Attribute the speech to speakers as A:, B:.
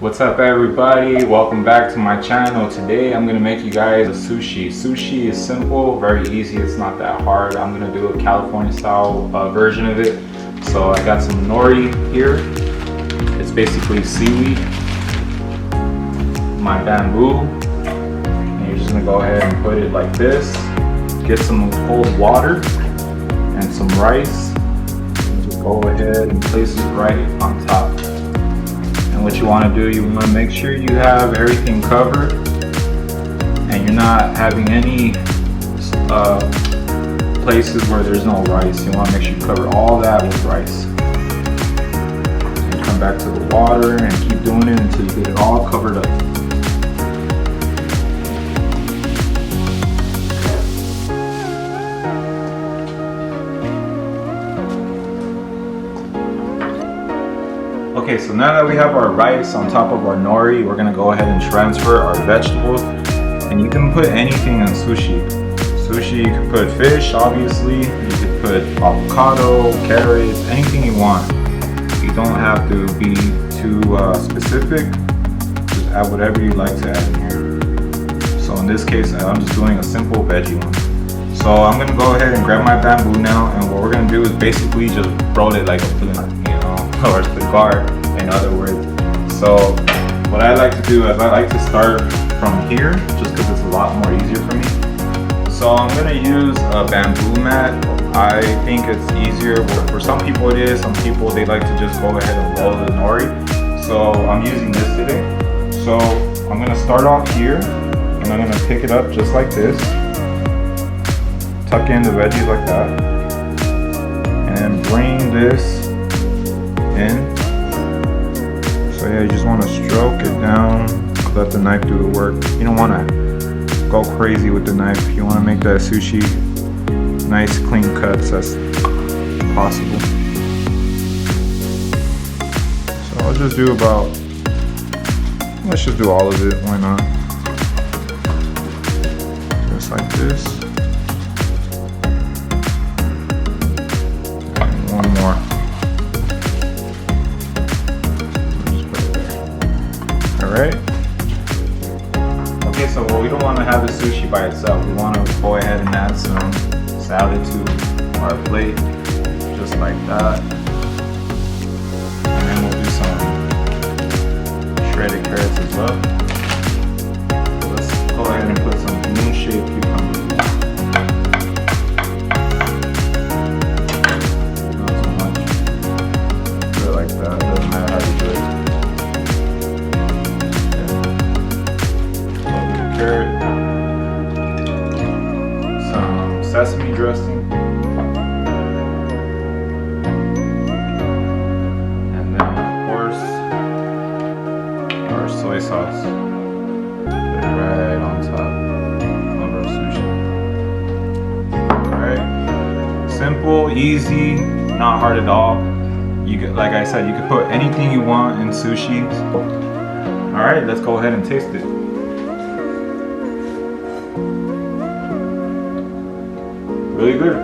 A: What's up everybody? Welcome back to my channel. Today I'm gonna make you guys a sushi. Sushi is simple, very easy, it's not that hard. I'm gonna do a California style version of it. So I got some nori here. It's basically seaweed. My bamboo. And you're just gonna go ahead and put it like this. Get some cold water and some rice. Just go ahead and place it right on top. And what you want to do, you want to make sure you have everything covered and you're not having any places where there's no rice. You want to make sure you cover all that with rice. And come back to the water and keep doing it until you get it all covered up. Okay, so now that we have our rice on top of our nori, we're gonna go ahead and transfer our vegetables. And you can put anything in sushi. Sushi, you can put fish, obviously. You could put avocado, carrots, anything you want. You don't have to be too specific. Just add whatever you like to add in here. So in this case, I'm just doing a simple veggie one. So I'm gonna go ahead and grab my bamboo now, and what we're gonna do is basically just roll it like a balloon, or cigar, in other words. So what I like to do is I like to start from here, just because it's a lot more easier for me. So I'm gonna use a bamboo mat. I think it's easier. For some people it is. Some people, they like to just go ahead and roll the nori. So I'm using this today. So I'm gonna start off here, and I'm gonna pick it up just like this. Tuck in the veggies like that, and bring this in. So yeah, you just want to stroke it down, let the knife do the work. You don't want to go crazy with the knife. You want to make that sushi nice clean cuts as possible. So I'll just do let's just do all of it, why not? Just like this. And one more. Alright. Okay, so we don't want to have the sushi by itself. We want to go ahead and add some salad to our plate, just like that. And then we'll do some shredded carrots as well. So let's go ahead and put some moon-shaped cucumbers. Not so much. Put it like that. Doesn't matter how you do it. Some sesame dressing, and then of course our soy sauce. Put it right on top of our sushi. Alright, simple, easy, not hard at all. You could, like I said, you could put anything you want in sushi. Alright, let's go ahead and taste it. Really good.